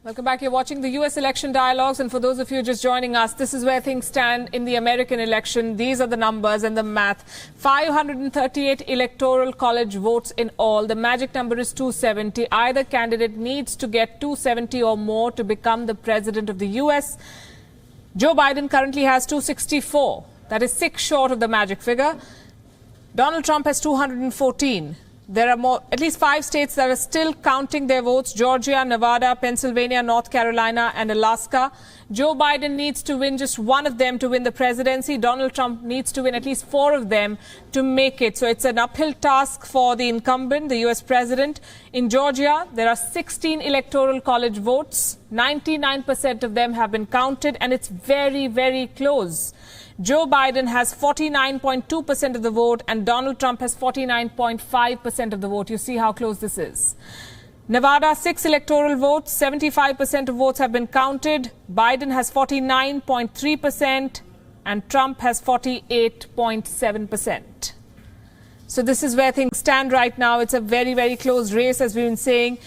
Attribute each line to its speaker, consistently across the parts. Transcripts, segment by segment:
Speaker 1: Welcome back. You're watching the U.S. election dialogues. And for those of you just joining us, this is where things stand in the American election. These are the numbers and the math. 538 electoral college votes in all. The magic number is 270. Either candidate needs to get 270 or more to become the president of the U.S. Joe Biden currently has 264. That is 6 short of the magic figure. Donald Trump has 214. There are at least 5 states that are still counting their votes: Georgia, Nevada, Pennsylvania, North Carolina, and Alaska. Joe Biden needs to win just one of them to win the presidency. Donald Trump needs to win at least 4 of them to make it. So it's an uphill task for the incumbent, the U.S. president. In Georgia, there are 16 electoral college votes. 99% of them have been counted, and it's very, very close. Joe Biden has 49.2% of the vote and Donald Trump has 49.5% of the vote. You see how close this is. Nevada, 6 electoral votes, 75% of votes have been counted. Biden has 49.3% and Trump has 48.7%. So this is where things stand right now. It's a very, very close race, as we've been saying.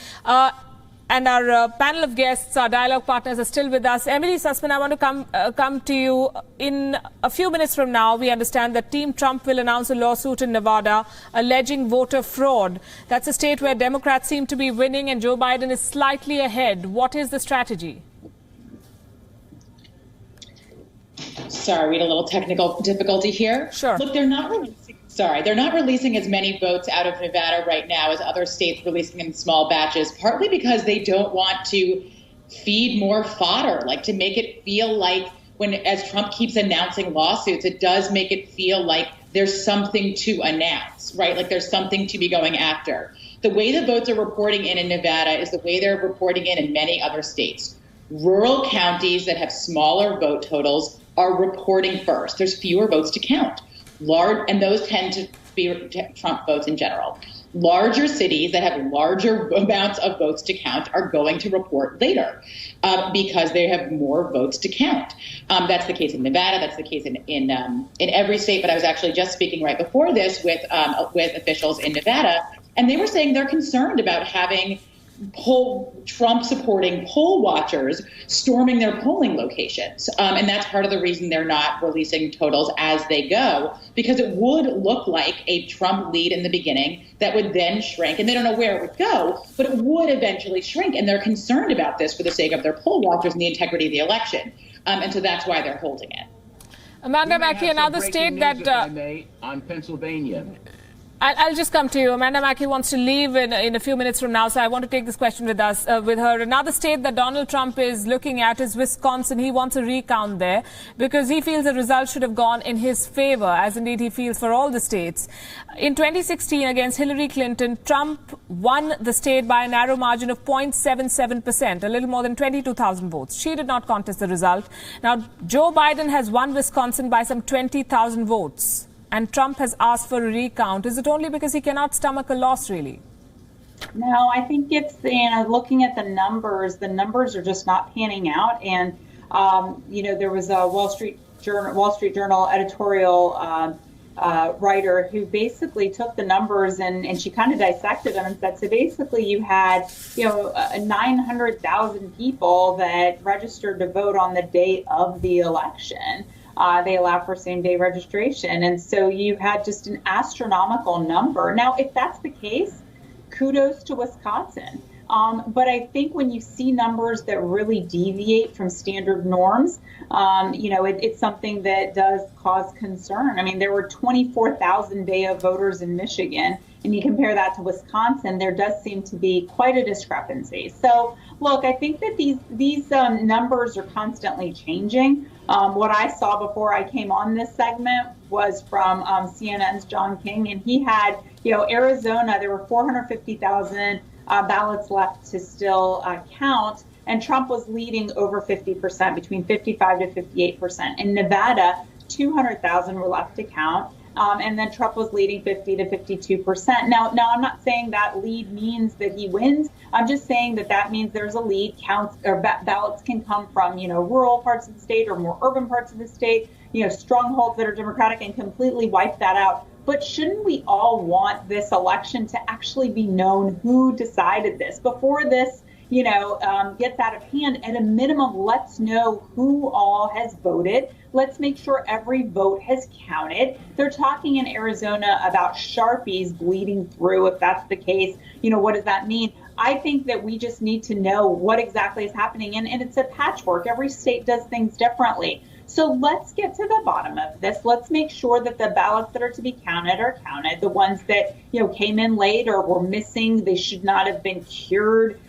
Speaker 1: And our panel of guests, our dialogue partners, are still with us. Emily Sussman, I want to come to you. In a few minutes from now, we understand that Team Trump will announce a lawsuit in Nevada alleging voter fraud. That's a state where Democrats seem to be winning and Joe Biden is slightly ahead. What is the strategy?
Speaker 2: Sorry, we had a little technical difficulty here.
Speaker 1: Sure.
Speaker 2: Look, they're not releasing as many votes out of Nevada right now as other states releasing in small batches, partly because they don't want to feed more fodder, like to make it feel like as Trump keeps announcing lawsuits, it does make it feel like there's something to announce, right? Like there's something to be going after. The way the votes are reporting in Nevada is the way they're reporting in many other states. Rural counties that have smaller vote totals are reporting first. There's fewer votes to count. And those tend to be Trump votes in general. Larger cities that have larger amounts of votes to count are going to report later because they have more votes to count. That's the case in Nevada. That's the case in every state. But I was actually just speaking right before this with officials in Nevada, and they were saying they're concerned about having Trump-supporting poll watchers storming their polling locations. And that's part of the reason they're not releasing totals as they go, because it would look like a Trump lead in the beginning that would then shrink, and they don't know where it would go, but it would eventually shrink. And they're concerned about this for the sake of their poll watchers and the integrity of the election. And so that's why they're holding it.
Speaker 1: Amanda Mackey, another state that...
Speaker 3: on Pennsylvania.
Speaker 1: I'll just come to you. Amanda Mackey wants to leave in a few minutes from now, so I want to take this question with her. Another state that Donald Trump is looking at is Wisconsin. He wants a recount there because he feels the results should have gone in his favor, as indeed he feels for all the states. In 2016, against Hillary Clinton, Trump won the state by a narrow margin of 0.77%, a little more than 22,000 votes. She did not contest the result. Now, Joe Biden has won Wisconsin by some 20,000 votes. And Trump has asked for a recount. Is it only because he cannot stomach a loss, really?
Speaker 4: No, I think it's, looking at the numbers are just not panning out. And, there was a Wall Street Journal editorial writer who basically took the numbers and she kind of dissected them and said, so basically you had, 900,000 people that registered to vote on the day of the election. They allow for same-day registration. And so you had just an astronomical number. Now, if that's the case, kudos to Wisconsin. But I think when you see numbers that really deviate from standard norms, it's something that does cause concern. I mean, there were 24,000 day-of voters in Michigan, and you compare that to Wisconsin, there does seem to be quite a discrepancy. So, look, I think that these numbers are constantly changing. What I saw before I came on this segment was from CNN's John King, and he had, Arizona, there were 450,000 ballots left to still count, and Trump was leading over 50%, between 55 to 58%. In Nevada, 200,000 were left to count. And then Trump was leading 50 to 52%. Now, I'm not saying that lead means that he wins. I'm just saying that means there's a lead. Counts or ballots can come from, rural parts of the state or more urban parts of the state, strongholds that are Democratic, and completely wipe that out. But shouldn't we all want this election to actually be known who decided this? Before this, gets out of hand, at a minimum, let's know who all has voted. Let's make sure every vote has counted. They're talking in Arizona about Sharpies bleeding through. If that's the case, what does that mean? I think that we just need to know what exactly is happening. And it's a patchwork. Every state does things differently. So let's get to the bottom of this. Let's make sure that the ballots that are to be counted are counted. The ones that, came in late or were missing, they should not have been cured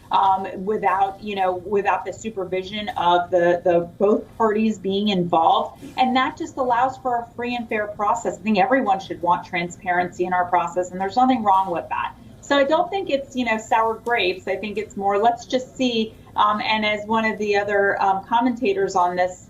Speaker 4: without the supervision of the both parties being involved. And that just allows for a free and fair process. I think everyone should want transparency in our process, and there's nothing wrong with that. So I don't think it's, sour grapes. I think it's more, let's just see. And as one of the other commentators on this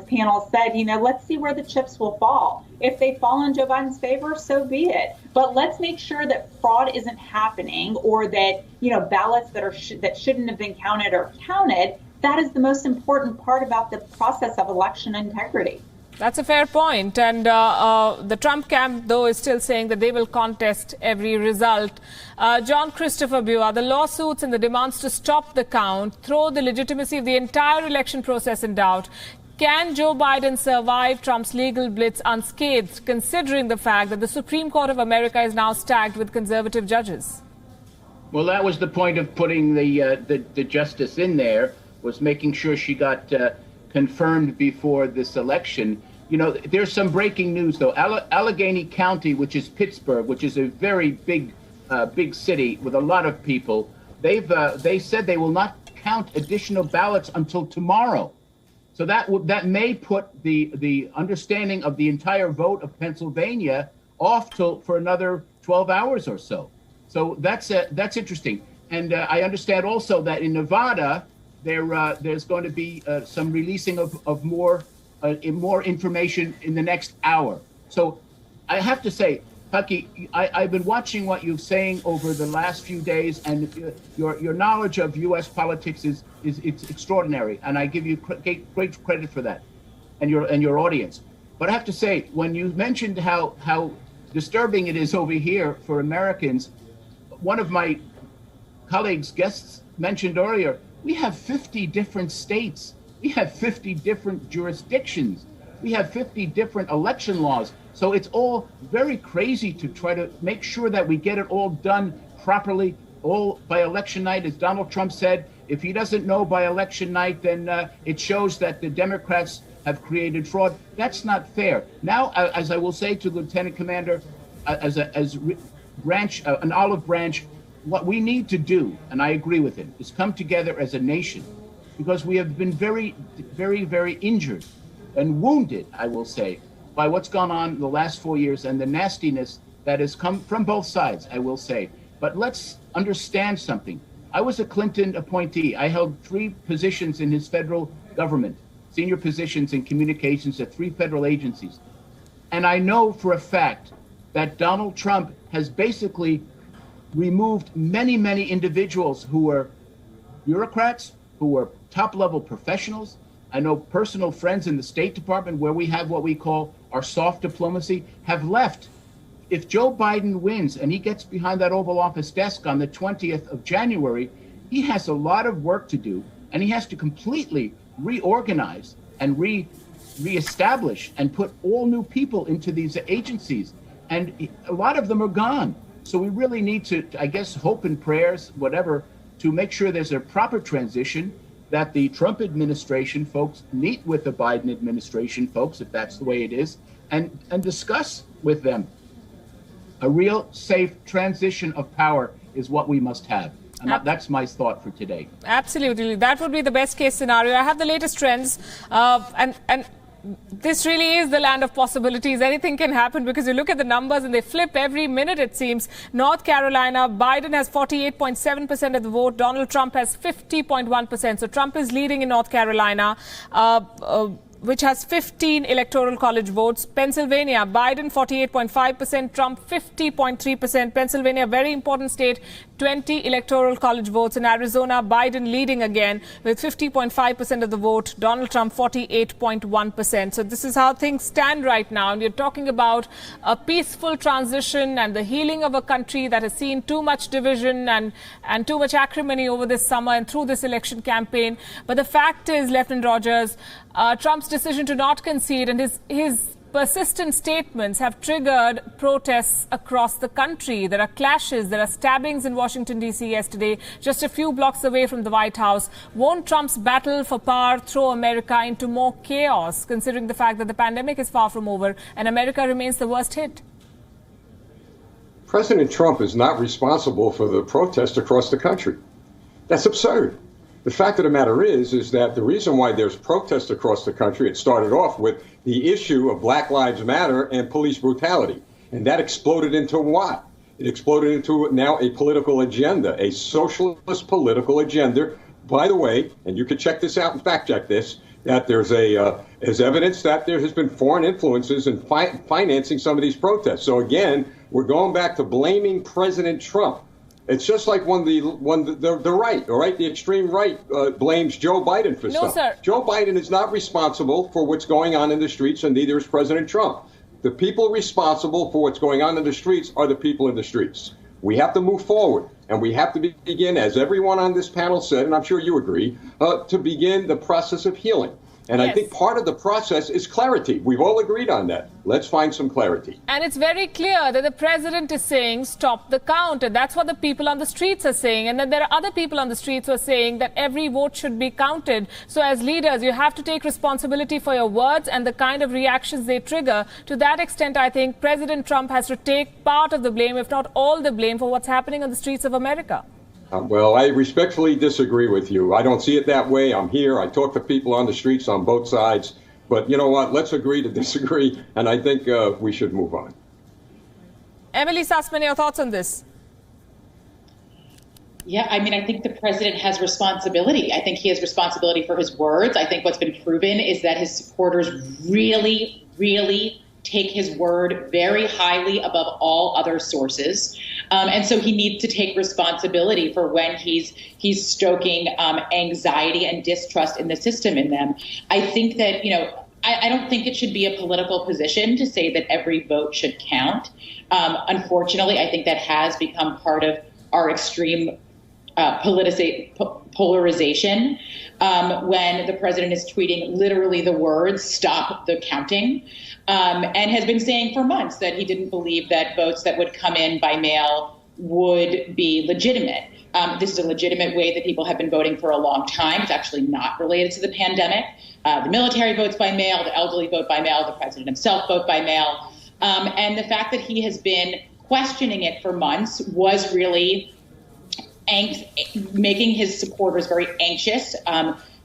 Speaker 4: panel said, let's see where the chips will fall. If they fall in Joe Biden's favor, so be it. But let's make sure that fraud isn't happening, or that, ballots that shouldn't have been counted are counted. That is the most important part about the process of election integrity.
Speaker 1: That's a fair point. And the Trump camp, though, is still saying that they will contest every result. John Christopher Bua, the lawsuits and the demands to stop the count throw the legitimacy of the entire election process in doubt. Can Joe Biden survive Trump's legal blitz unscathed, considering the fact that the Supreme Court of America is now stacked with conservative judges?
Speaker 3: Well, that was the point of putting the justice in there, was making sure she got confirmed before this election. There's some breaking news, though. Allegheny County, which is Pittsburgh, which is a very big city with a lot of people, they said they will not count additional ballots until tomorrow. So that may put the understanding of the entire vote of Pennsylvania off for another 12 hours or so. So that's interesting. And I understand also that in Nevada, there's going to be some releasing of more information in the next hour. So I have to say, Pucky, I've been watching what you're saying over the last few days, and your knowledge of U.S. politics is extraordinary, and I give you great credit for that, and your audience. But I have to say, when you mentioned how disturbing it is over here for Americans, one of my colleagues, guests, mentioned earlier, we have 50 different states, we have 50 different jurisdictions, we have 50 different election laws. So it's all very crazy to try to make sure that we get it all done properly, all by election night. As Donald Trump said, if he doesn't know by election night, then it shows that the Democrats have created fraud. That's not fair. Now, as I will say to Lieutenant Commander, as an olive branch, what we need to do, and I agree with him, is come together as a nation, because we have been very, very, very injured and wounded, I will say, by what's gone on the last 4 years and the nastiness that has come from both sides, I will say. But let's understand something. I was a Clinton appointee. I held 3 positions in his federal government, senior positions in communications at 3 federal agencies. And I know for a fact that Donald Trump has basically removed many, many individuals who were bureaucrats, who were top-level professionals. I know personal friends in the State Department, where we have what we call our soft diplomacy, have left. If Joe Biden wins and he gets behind that Oval Office desk on the 20th of January, he has a lot of work to do, and he has to completely reorganize and reestablish and put all new people into these agencies. And a lot of them are gone. So we really need to, I guess, hope and prayers, whatever, to make sure there's a proper transition, that the Trump administration folks meet with the Biden administration folks, if that's the way it is, and discuss with them. A real safe transition of power is what we must have. And that's my thought for today.
Speaker 1: Absolutely. That would be the best case scenario. I have the latest trends, and this really is the land of possibilities. Anything can happen, because you look at the numbers and they flip every minute, it seems. North Carolina, Biden has 48.7% of the vote. Donald Trump has 50.1%. So Trump is leading in North Carolina. which has 15 electoral college votes. Pennsylvania, Biden 48.5%, Trump 50.3%. Pennsylvania, very important state, 20 electoral college votes. In Arizona, Biden leading again with 50.5% of the vote. Donald Trump 48.1%. So this is how things stand right now. And you're talking about a peaceful transition and the healing of a country that has seen too much division and too much acrimony over this summer and through this election campaign. But the fact is, Lieutenant Rogers, Trump's decision to not concede and his persistent statements have triggered protests across the country. There are clashes, there are stabbings in Washington, D.C. yesterday, just a few blocks away from the White House. Won't Trump's battle for power throw America into more chaos, considering the fact that the pandemic is far from over and America remains the worst hit?
Speaker 5: President Trump is not responsible for the protests across the country. That's absurd. The fact of the matter is that the reason why there's protests across the country, it started off with the issue of Black Lives Matter and police brutality. And that exploded into what? It exploded into now a political agenda, a socialist political agenda. By the way, and you can check this out and fact check this, that there's evidence that there has been foreign influences in financing some of these protests. So again, we're going back to blaming President Trump. It's just like when the right, all right, the extreme right blames Joe Biden for stuff.
Speaker 1: Sir.
Speaker 5: Joe Biden is not responsible for what's going on in the streets, and neither is President Trump. The people responsible for what's going on in the streets are the people in the streets. We have to move forward, and we have to begin, as everyone on this panel said, and I'm sure you agree, to begin the process of healing. And
Speaker 1: yes.
Speaker 5: I think part of the process is clarity. We've all agreed on that. Let's find some clarity.
Speaker 1: And it's very clear that the president is saying, stop the count. And that's what the people on the streets are saying. And then there are other people on the streets who are saying that every vote should be counted. So as leaders, you have to take responsibility for your words and the kind of reactions they trigger. To that extent, I think President Trump has to take part of the blame, if not all the blame, for what's happening on the streets of America.
Speaker 5: Well, I respectfully disagree with you. I don't see it that way. I'm here. I talk to people on the streets on both sides. But you know what? Let's agree to disagree. And I think we should move on.
Speaker 1: Emily Sussman, your thoughts on this?
Speaker 2: Yeah, I mean, I think the president has responsibility. I think he has responsibility for his words. I think what's been proven is that his supporters really, really take his word very highly above all other sources. And so he needs to take responsibility for when he's stoking anxiety and distrust in the system in them. I think that, I don't think it should be a political position to say that every vote should count. Unfortunately, I think that has become part of our extreme polarization when the president is tweeting literally the words, stop the counting, and has been saying for months that he didn't believe that votes that would come in by mail would be legitimate. This is a legitimate way that people have been voting for a long time. It's actually not related to the pandemic. The military votes by mail, the elderly vote by mail, the president himself vote by mail. And the fact that he has been questioning it for months was really making his supporters very anxious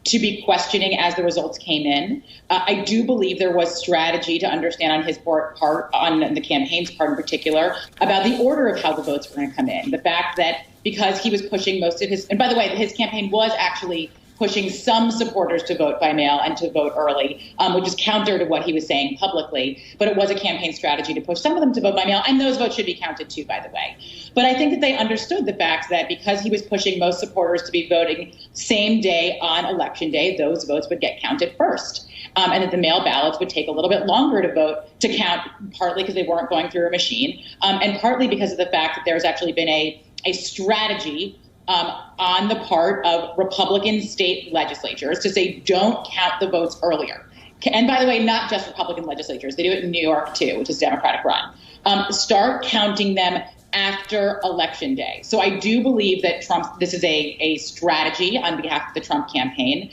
Speaker 2: to be questioning as the results came in. I do believe there was strategy to understand on his part, on the campaign's part in particular, about the order of how the votes were going to come in. The fact that because he was pushing most of his, and by the way, his campaign was actually pushing some supporters to vote by mail and to vote early, which is counter to what he was saying publicly. But it was a campaign strategy to push some of them to vote by mail, and those votes should be counted too, by the way. But I think that they understood the fact that because he was pushing most supporters to be voting same day on election day, those votes would get counted first. And that the mail ballots would take a little bit longer to count, partly because they weren't going through a machine, and partly because of the fact that there's actually been a strategy on the part of Republican state legislatures to say, don't count the votes earlier. And by the way, not just Republican legislatures. They do it in New York, too, which is Democratic run. Start counting them after Election Day. So I do believe that this is a strategy on behalf of the Trump campaign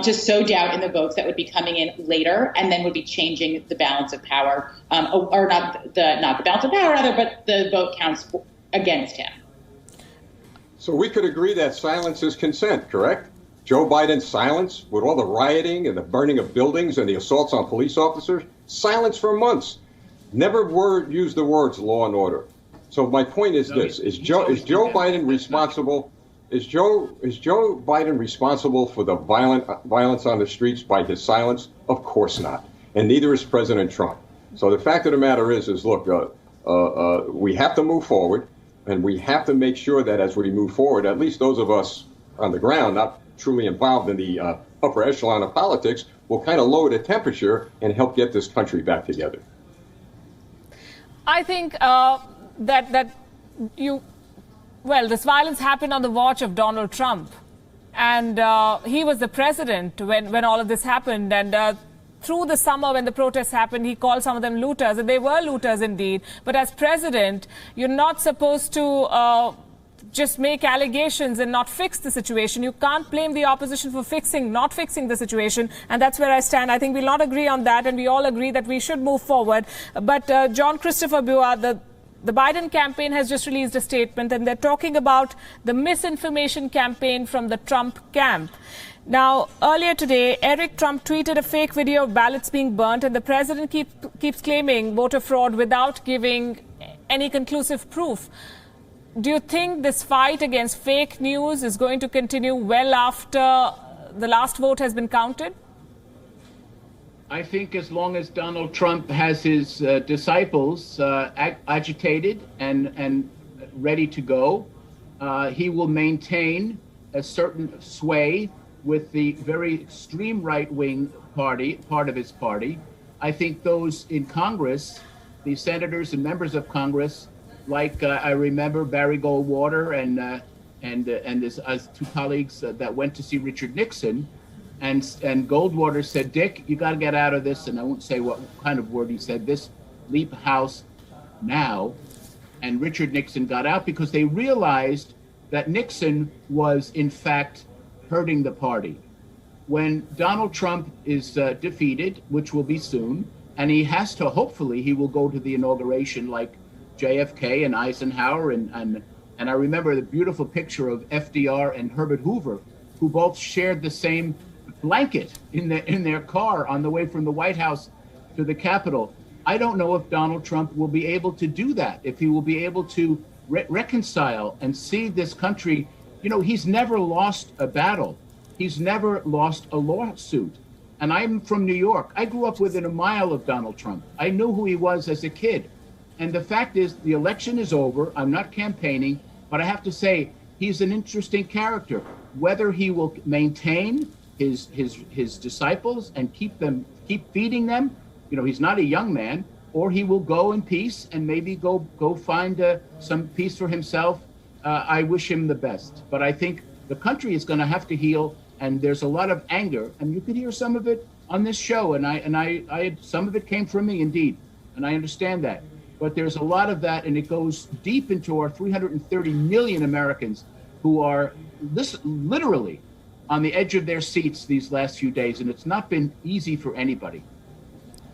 Speaker 2: to sow doubt in the votes that would be coming in later and then would be changing the balance of power, or not the balance of power, rather, but the vote counts against him.
Speaker 5: So we could agree that silence is consent, correct? Joe Biden's silence with all the rioting and the burning of buildings and the assaults on police officers, silence for months. Never used the words law and order. So my point is this, is Joe Biden responsible Is Joe Biden responsible for the violence on the streets by his silence? Of course not. And neither is President Trump. So the fact of the matter is look, we have to move forward, and we have to make sure that as we move forward, at least those of us on the ground, not truly involved in the upper echelon of politics, will kind of lower the temperature and help get this country back together.
Speaker 1: I think this violence happened on the watch of Donald Trump. And he was the president when all of this happened. And through the summer when the protests happened, he called some of them looters. And they were looters indeed. But as president, you're not supposed to just make allegations and not fix the situation. You can't blame the opposition for not fixing the situation. And that's where I stand. I think we'll not agree on that. And we all agree that we should move forward. But John Christopher Bua, the Biden campaign has just released a statement, and they're talking about the misinformation campaign from the Trump camp. Now, earlier today, Eric Trump tweeted a fake video of ballots being burnt, and the president keeps claiming voter fraud without giving any conclusive proof. Do you think this fight against fake news is going to continue well after the last vote has been counted?
Speaker 3: I think as long as Donald Trump has his disciples agitated and ready to go, he will maintain a certain sway with the very extreme right-wing part of his party. I think those in Congress, the senators and members of Congress, like I remember Barry Goldwater and his two colleagues that went to see Richard Nixon. And Goldwater said, Dick, you got to get out of this. And I won't say what kind of word he said, this leap house now. And Richard Nixon got out because they realized that Nixon was, in fact, hurting the party. When Donald Trump is defeated, which will be soon, and he has to, hopefully, he will go to the inauguration like JFK and Eisenhower. And I remember the beautiful picture of FDR and Herbert Hoover, who both shared the same blanket in their car on the way from the White House to the Capitol. I don't know if Donald Trump will be able to do that, if he will be able to reconcile and see this country. You know, he's never lost a battle. He's never lost a lawsuit. And I'm from New York. I grew up within a mile of Donald Trump. I knew who he was as a kid. And the fact is, the election is over. I'm not campaigning, but I have to say, he's an interesting character. Whether he will maintain his disciples and keep feeding them, you know, he's not a young man, or he will go in peace and maybe go find some peace for himself. I wish him the best, but I think the country is going to have to heal, and there's a lot of anger, and you could hear some of it on this show, and I some of it came from me indeed, and I understand that, but there's a lot of that, and it goes deep into our 330 million Americans who are literally on the edge of their seats these last few days, and it's not been easy for anybody.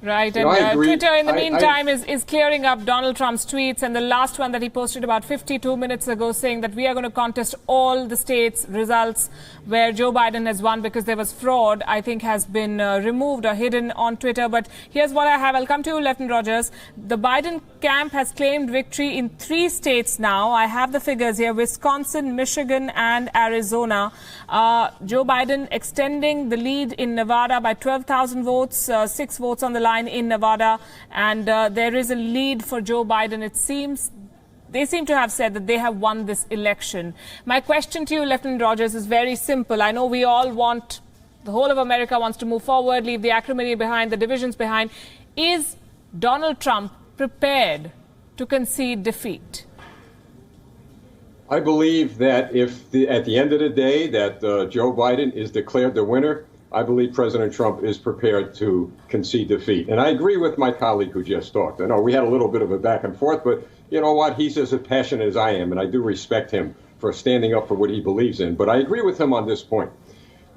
Speaker 1: Right, and Twitter in the meantime is clearing up Donald Trump's tweets, and the last one that he posted about 52 minutes ago saying that we are going to contest all the states' results where Joe Biden has won because there was fraud, I think has been removed or hidden on Twitter. But here's what I have. I'll come to you, Lieutenant Rogers. The Biden camp has claimed victory in 3 states now. I have the figures here: Wisconsin, Michigan, and Arizona. Joe Biden extending the lead in Nevada by 12,000 votes, 6 votes on the line in Nevada, and there is a lead for Joe Biden. It seems they seem to have said that they have won this election. My question to you, Lieutenant Rogers, is very simple. I know we all want, the whole of America wants to move forward, leave the acrimony behind, the divisions behind. Is Donald Trump prepared to concede defeat?
Speaker 5: I believe that if at the end of the day that Joe Biden is declared the winner, I believe President Trump is prepared to concede defeat. And I agree with my colleague who just talked. I know we had a little bit of a back and forth, but you know what? He's as passionate as I am, and I do respect him for standing up for what he believes in. But I agree with him on this point,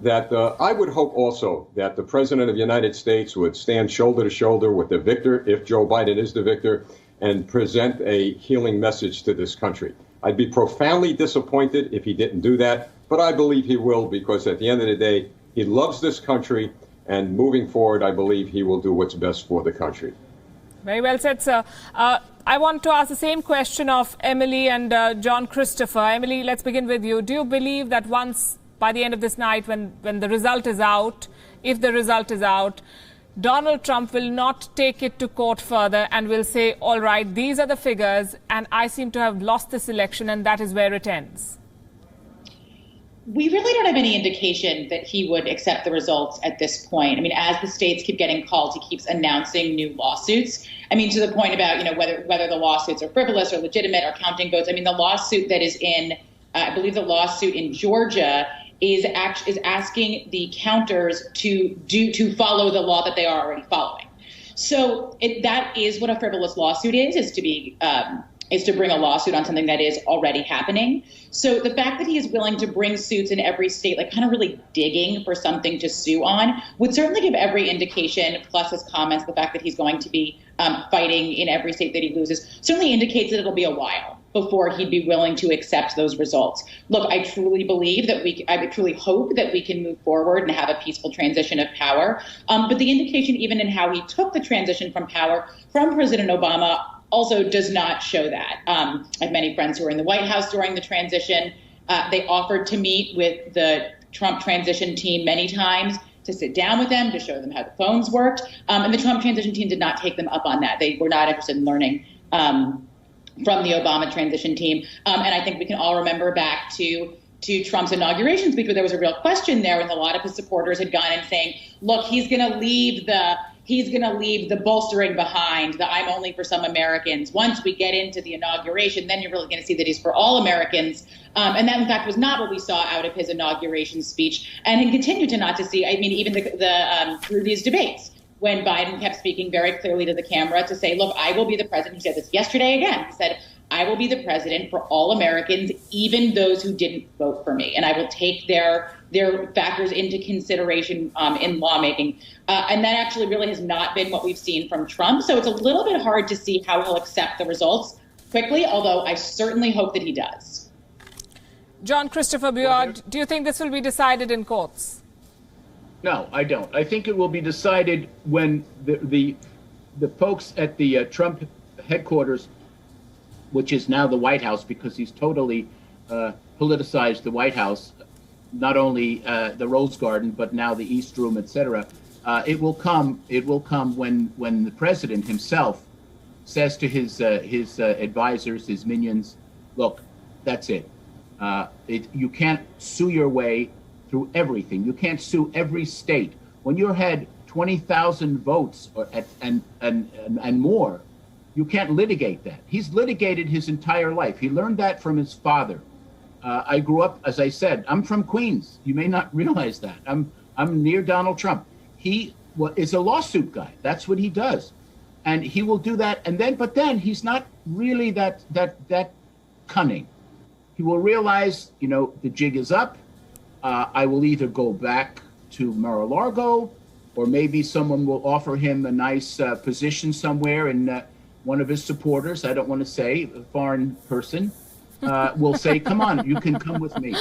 Speaker 5: that I would hope also that the President of the United States would stand shoulder to shoulder with the victor, if Joe Biden is the victor, and present a healing message to this country. I'd be profoundly disappointed if he didn't do that, but I believe he will, because at the end of the day, he loves this country, and moving forward, I believe he will do what's best for the country.
Speaker 1: Very well said, sir. I want to ask the same question of Emily and John Christopher. Emily, let's begin with you. Do you believe that once, by the end of this night, when the result is out, if the result is out, Donald Trump will not take it to court further and will say, all right, these are the figures, and I seem to have lost this election, and that is where it ends?
Speaker 2: We really don't have any indication that he would accept the results at this point. I mean, as the states keep getting called, he keeps announcing new lawsuits. I mean, to the point about, whether the lawsuits are frivolous or legitimate or counting votes. I mean, the lawsuit that is in, I believe the lawsuit in Georgia is asking the counters to follow the law that they are already following. So that is what a frivolous lawsuit is to bring a lawsuit on something that is already happening. So the fact that he is willing to bring suits in every state, like kind of really digging for something to sue on, would certainly give every indication, plus his comments, the fact that he's going to be fighting in every state that he loses, certainly indicates that it'll be a while before he'd be willing to accept those results. Look, I truly believe that I truly hope that we can move forward and have a peaceful transition of power. But the indication, even in how he took the transition from power from President Obama, also does not show that. I have many friends who were in the White House during the transition. They offered to meet with the Trump transition team many times to sit down with them, to show them how the phones worked. And the Trump transition team did not take them up on that. They were not interested in learning from the Obama transition team. And I think we can all remember back to Trump's inauguration speech, where there was a real question there, and a lot of his supporters had gone in saying, look, he's going to leave the bolstering behind, the I'm only for some Americans. Once we get into the inauguration, then you're really going to see that he's for all Americans. And that, in fact, was not what we saw out of his inauguration speech, and he continued to not to see. I mean, even through these debates, when Biden kept speaking very clearly to the camera to say, look, I will be the president. He said this yesterday again. He said, I will be the president for all Americans, even those who didn't vote for me. And I will take their factors into consideration in lawmaking. And that actually really has not been what we've seen from Trump. So it's a little bit hard to see how he'll accept the results quickly, although I certainly hope that he does.
Speaker 1: John Christopher Buard, do you think this will be decided in courts?
Speaker 3: No, I don't. I think it will be decided when the folks at the Trump headquarters, which is now the White House, because he's totally politicized the White House, not only the Rose Garden, but now the East Room, etc. It will come when the president himself says to his advisors, his minions, look, that's it. You can't sue your way through everything. You can't sue every state. When you had 20,000 votes and more, you can't litigate that. He's litigated his entire life. He learned that from his father. I grew up, as I said, I'm from Queens. You may not realize that. I'm near Donald Trump. He is a lawsuit guy. That's what he does. And he will do that. But then he's not really that cunning. He will realize, the jig is up. I will either go back to Mar-a-Lago, or maybe someone will offer him a nice position somewhere, and one of his supporters, I don't want to say, a foreign person, will say, come on, you can come with me.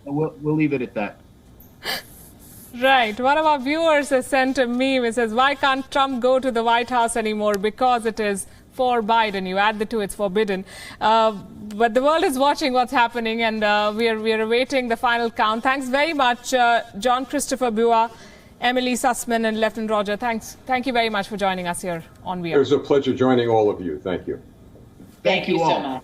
Speaker 3: We'll leave it at that.
Speaker 1: Right. One of our viewers has sent a meme. It says, why can't Trump go to the White House anymore? Because it is for Biden. You add the two, it's forbidden. But the world is watching what's happening, and we are awaiting the final count. Thanks very much, John Christopher Buard, Emily Sussman, and Lieutenant Roger. Thank you very much for joining us here on WION.
Speaker 5: It was a pleasure joining all of you. Thank you.
Speaker 2: Thank you so much.